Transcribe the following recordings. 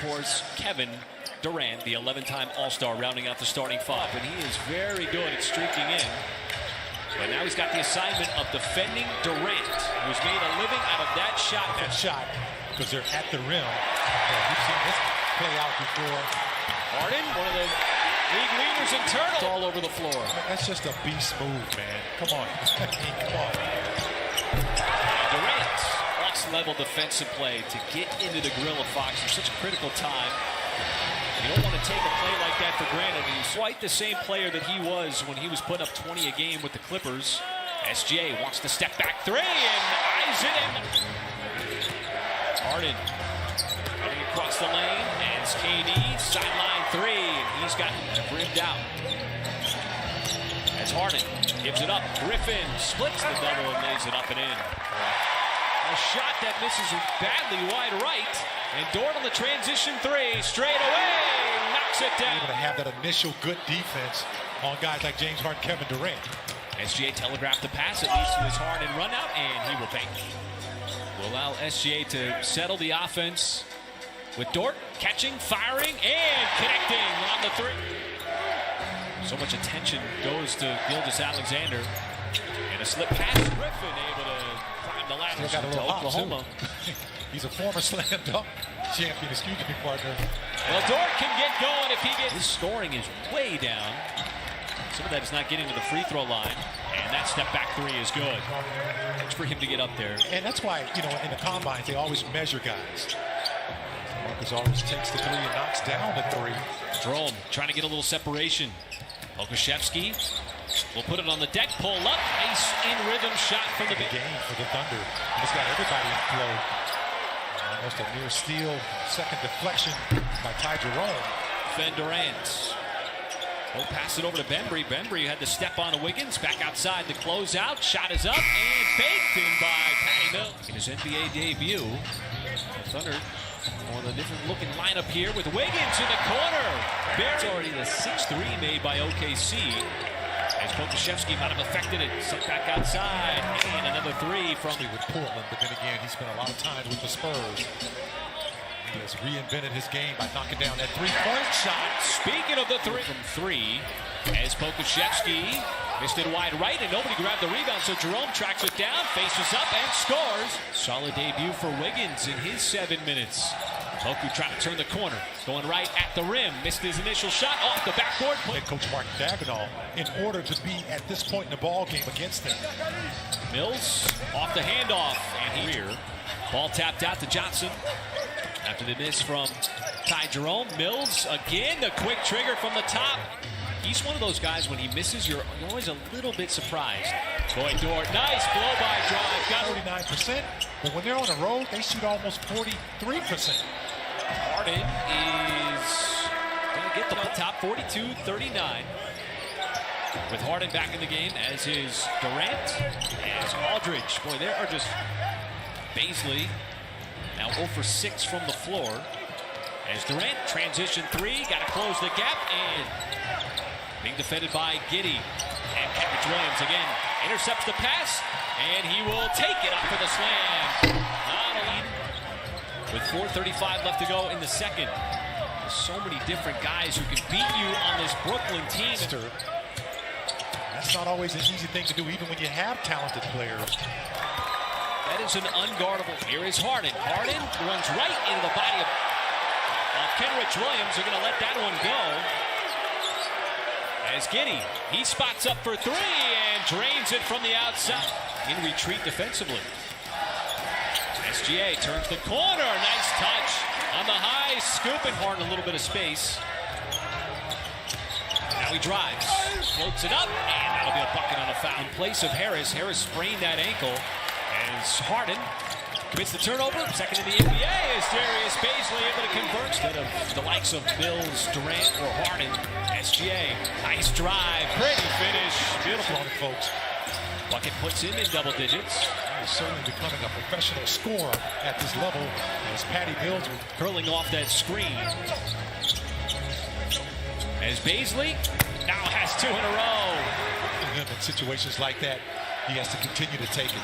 course, Kevin Durant, the 11-time All-Star, rounding out the starting five. And he is very good at streaking in. But now he's got the assignment of defending Durant, who's made a living out of that shot. Because they're at the rim. We've seen this play out before. Harden, one of the league leaders in turnovers, all over the floor. That's just a beast move, man. Come on. Come on. Durant, next-level defensive play to get into the grill of Fox for such a critical time. You don't want to take a play like that for granted. He's quite the same player that he was when he was putting up 20 a game with the Clippers. SGA wants to step back three and eyes it in. Harden running across the lane, and KD sideline three, and he's got brimmed out. As Harden gives it up, Griffin splits the double and lays it up and in. A shot that misses badly wide right, and Dort on the transition three, straight away, knocks it down. Able to have that initial good defense on guys like James Harden, Kevin Durant. SGA telegraphed the pass, it leads to his Harden run out, and he will bank. Will allow SGA to settle the offense with Dort catching, firing, and connecting on the three. So much attention goes to Gilgeous-Alexander. And a slip pass, Griffin able to climb the ladder to Oklahoma. He's a former slam dunk champion, excuse me, partner. Well, Dort can get going if he gets... His scoring is way down. Some of that is not getting to the free throw line. And that step back three is good. It's for him to get up there. And that's why, you know, in the combines, they always measure guys. Marcus always takes the three and knocks down the three. Jerome trying to get a little separation. Pokusevski will put it on the deck, pull up, nice in-rhythm shot from the game for the Thunder. He's got everybody in flow. Almost a near steal, second deflection by Ty Jerome. Defend Durant. He'll pass it over to Bembry. Bembry had to step on to Wiggins, back outside the closeout. Shot is up and baked in by Patty Mills. In his NBA debut, the Thunder on a different looking lineup here with Wiggins in the corner. It's already the 6-3 made by OKC. As Pokusevski might have affected it, sucked back outside, and another three from with Portland, but then again, he spent a lot of time with the Spurs. He has reinvented his game by knocking down that three-point shot. Speaking of the three, from three, as Pokusevski missed it wide right, and nobody grabbed the rebound, so Jerome tracks it down, faces up, and scores. Solid debut for Wiggins in his 7 minutes. Poku trying to turn the corner, going right at the rim, missed his initial shot off the backboard. Head coach Mark Dagnall, in order to be at this point in the ball game against him. Mills off the handoff, and here, ball tapped out to Johnson. After the miss from Ty Jerome, Mills again, the quick trigger from the top. He's one of those guys, when he misses, you're always a little bit surprised. Boy, Dort, nice blow-by drive. Got 39%, but when they're on the road, they shoot almost 43%. Harden is going to get the top 42-39. With Harden back in the game, as is Durant, as Aldridge. Boy, there are just Baisley. Now 0 for 6 from the floor. As Durant, transition three, got to close the gap, and being defended by Giddey. And Patrick Williams again intercepts the pass, and he will take it up for the slam. Not a lead. With 4:35 left to go in the second. There's so many different guys who can beat you on this Brooklyn team. That's not always an easy thing to do, even when you have talented players. That is an unguardable. Here is Harden. Harden runs right into the body of Kenrich Williams. They're going to let that one go. As Giddey, he spots up for three and drains it from the outside. In retreat defensively. SGA turns the corner. Nice touch on the high scoop, and Harden a little bit of space. Now he drives, floats it up, and that'll be a bucket on a foul. In place of Harris. Harris sprained that ankle. As Harden commits the turnover, second in the NBA, is Darius Baisley able to convert instead of the likes of Mills, Durant, or Harden. SGA, nice drive, pretty finish, beautiful on it, folks. Bucket puts him in double digits. He's certainly becoming a professional scorer at this level. As Patty Mills curling off that screen. As Baisley now has 2 in a row. In situations like that, he has to continue to take it.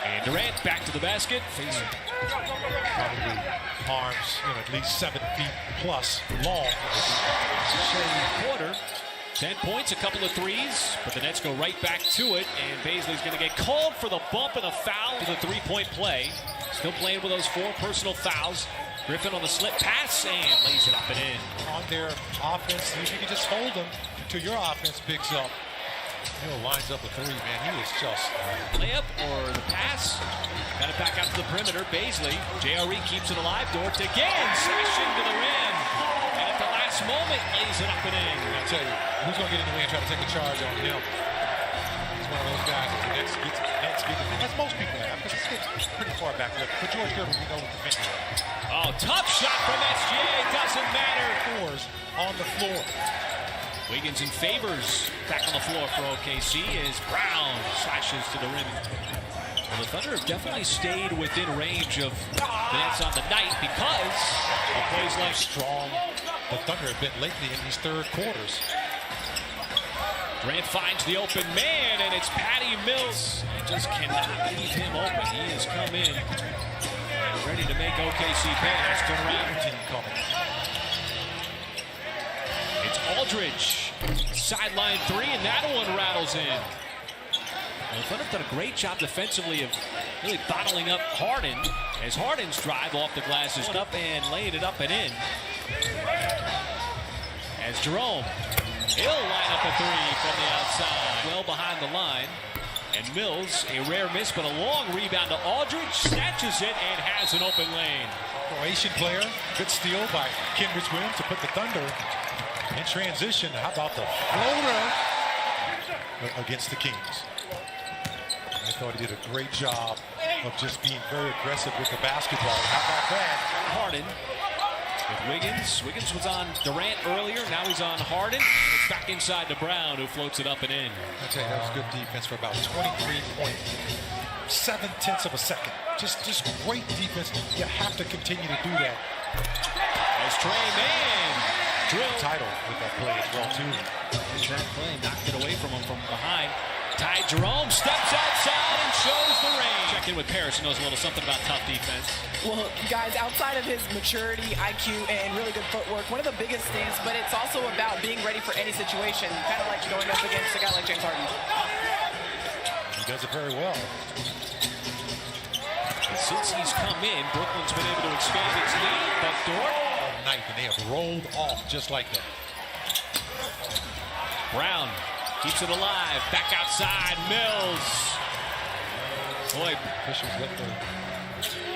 And Durant back to the basket. Probably arms, at least 7 feet plus long. Quarter. 10 points, a couple of threes, but the Nets go right back to it, and Baisley's going to get called for the bump and a foul with a three-point play. Still playing with those 4 personal fouls. Griffin on the slip pass and lays it up and in. On their offense, if you can just hold them until your offense picks up. Hill lines up a 3, man. He is just... Layup or the pass. Got it back out to the perimeter. Baisley. JRE keeps it alive. Dort again. Slashing to the rim. And at the last moment, lays it up and in. I'll tell you, who's going to get in the way and try to take a charge on him? He's one of those guys that the Nets get as most people have, because it's pretty far back. For George Gervin, we know what the venue is. Oh, tough shot from SGA. Doesn't matter. Fours on the floor. Wiggins and Favors back on the floor for OKC as Brown slashes to the rim. Well, the Thunder have definitely stayed within range of the Nets on the night because of plays like strong. The Thunder have been lately in these third quarters. Durant finds the open man, and it's Patty Mills. He just cannot leave him open. He has come in ready to make OKC pay. That's turn around team coming. It's Aldridge. Sideline 3, and that one rattles in. Well, the Thunder have done a great job defensively of really bottling up Harden as Harden's drive off the glass is up and laying it up and in. As Jerome, he'll line up a 3 from the outside. Well behind the line. And Mills, a rare miss, but a long rebound to Aldridge. Snatches it and has an open lane. Croatian player. Good steal by Kenrich Williams to put the Thunder in transition. How about the floater against the Kings? I thought he did a great job of just being very aggressive with the basketball. How about that? Harden with Wiggins. Wiggins was on Durant earlier. Now he's on Harden. And it's back inside to Brown, who floats it up and in. I'll tell you, that was good defense for about 23.7 of a second. Just great defense. You have to continue to do that. As Trey Mann drilled. Title with that play as well, too. That play knocked it away from him from behind. Ty Jerome steps outside and shows the range. Check in with Paris, who knows a little something about tough defense. Well, guys, outside of his maturity, IQ, and really good footwork, one of the biggest things, but it's also about being ready for any situation, kind of like going up against a guy like James Harden. He does it very well. And since he's come in, Brooklyn's been able to expand its lead, but Dort. Night, and they have rolled off just like that. Brown keeps it alive. Back outside. Mills. Boy, Fisher's let the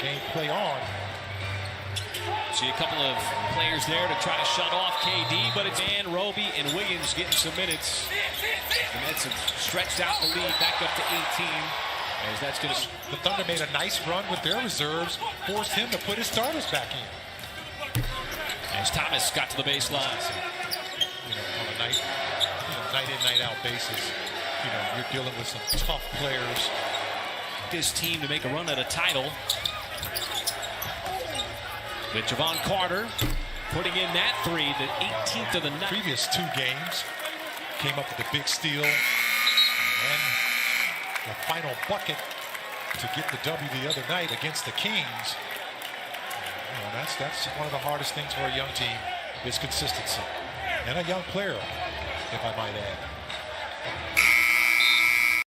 game play on. see a couple of players there to try to shut off KD, but it's Roby and Wiggins getting some minutes. The Nets have stretched out the lead back up to 18. As that's going to. The Thunder made a nice run with their reserves, forced him to put his starters back in. As Thomas got to the baseline. On a night in, night out basis, you're dealing with some tough players. This team to make a run at a title. With Javon Carter putting in that 3, the 18th of the night. Previous 2 games came up with a big steal, and the final bucket to get the W the other night against the Kings. That's one of the hardest things for a young team is consistency, and a young player, if I might add.